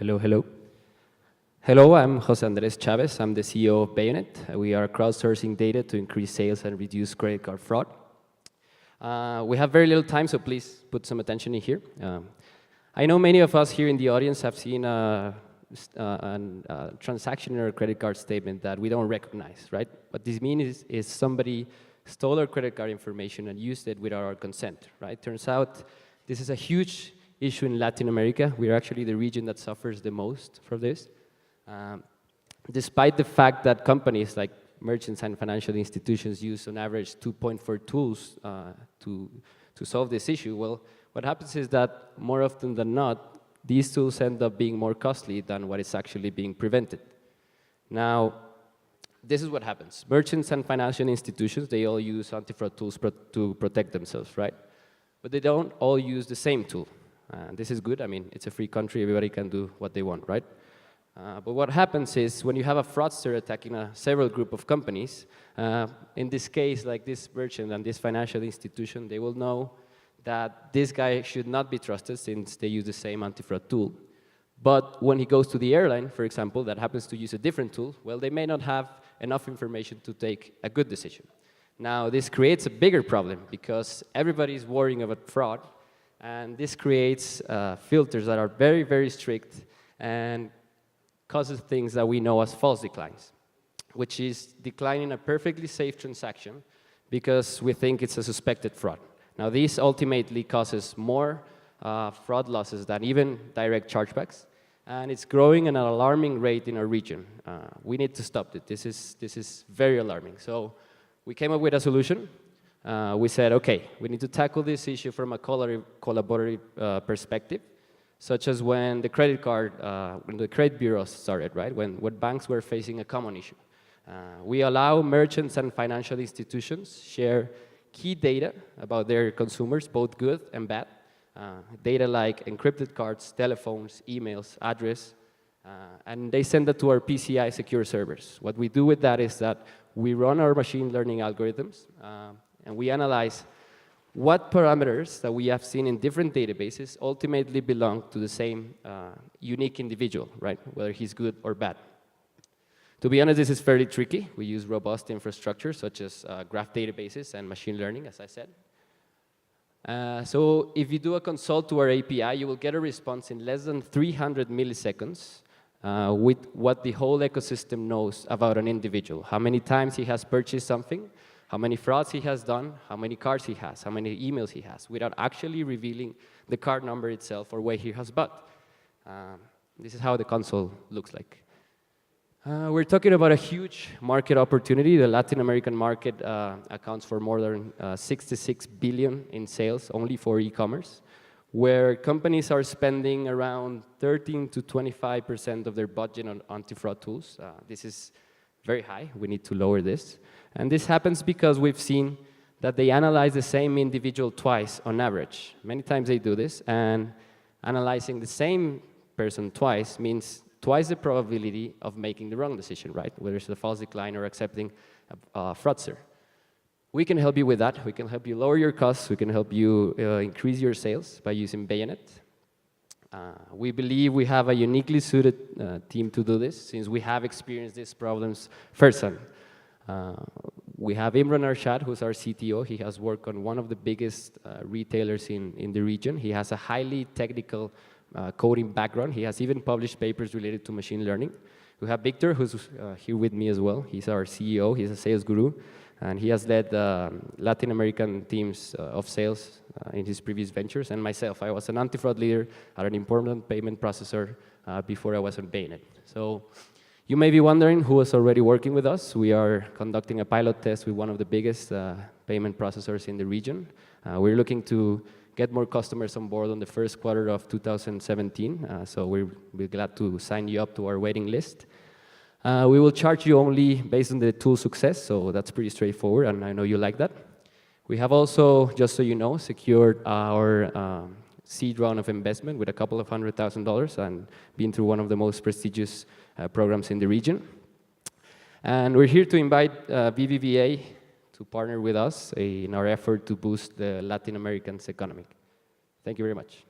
Hello, hello. Hello, I'm Jose Andres Chavez. I'm the CEO of Bayonet. We are crowdsourcing data to increase sales and reduce credit card fraud. We have very little time, so please put some attention in here. I know many of us here in the audience have seen a transaction or a credit card statement that we don't recognize, right? What this means is somebody stole our credit card information and used it without our consent, right? Turns out this is a huge issue in Latin America. We are actually the region that suffers the most from this. Despite the fact that companies like merchants and financial institutions use on average 2.4 tools to solve this issue, well, what happens is that more often than not, these tools end up being more costly than what is actually being prevented. Now, this is what happens. Merchants and financial institutions, they all use anti-fraud tools to protect themselves, right? But they don't all use the same tool. This is good. I mean, it's a free country. Everybody can do what they want, right? But what happens is when you have a fraudster attacking several group of companies, in this case, like this merchant and this financial institution, they will know that this guy should not be trusted since they use the same anti-fraud tool. But when he goes to the airline, for example, that happens to use a different tool, well, they may not have enough information to take a good decision. Now, this creates a bigger problem because everybody is worrying about fraud, and this creates filters that are very, very strict and causes things that we know as false declines, which is declining a perfectly safe transaction because we think it's a suspected fraud. Now, this ultimately causes more fraud losses than even direct chargebacks, and it's growing at an alarming rate in our region. We need to stop it. This is very alarming. So we came up with a solution. We said, okay, we need to tackle this issue from a collaborative perspective, such as when the credit card, when the credit bureaus started, right? When banks were facing a common issue. We allow merchants and financial institutions share key data about their consumers, both good and bad. Data like encrypted cards, telephones, emails, address, and they send that to our PCI secure servers. What we do with that is that we run our machine learning algorithms, and we analyze what parameters that we have seen in different databases ultimately belong to the same unique individual, right? Whether he's good or bad. To be honest, this is fairly tricky. We use robust infrastructure such as graph databases and machine learning, as I said. So if you do a consult to our API, you will get a response in less than 300 milliseconds with what the whole ecosystem knows about an individual. How many times he has purchased something, how many frauds he has done, how many cards he has, how many emails he has, without actually revealing the card number itself or where he has bought. This is how the console looks like. We're talking about a huge market opportunity. The Latin American market accounts for more than 66 billion in sales only for e-commerce, where companies are spending around 13 to 25% of their budget on anti-fraud tools. This is very high. We need to lower this. And this happens because we've seen that they analyze the same individual twice on average. Many times they do this, and analyzing the same person twice means twice the probability of making the wrong decision, right? Whether it's a false decline or accepting a fraudster. We can help you with that. We can help you lower your costs. We can help you increase your sales by using Bayonet. We believe we have a uniquely suited team to do this, since we have experienced these problems firsthand. We have Imran Arshad, who's our CTO. He has worked on one of the biggest retailers in the region. He has a highly technical coding background. He has even published papers related to machine learning. We have Victor, who's here with me as well. He's our CEO. He's a sales guru, and he has led Latin American teams of sales in his previous ventures. And myself, I was an anti-fraud leader at an important payment processor before I was on Bayonet. So you may be wondering who is already working with us. We are conducting a pilot test with one of the biggest payment processors in the region. We're looking to get more customers on board on the first quarter of 2017. So we're glad to sign you up to our waiting list. We will charge you only based on the tool success, so that's pretty straightforward, and I know you like that. We have also, just so you know, secured our seed round of investment with a couple of $100,000 and been through one of the most prestigious programs in the region. And we're here to invite BBVA to partner with us in our effort to boost the Latin American's economy. Thank you very much.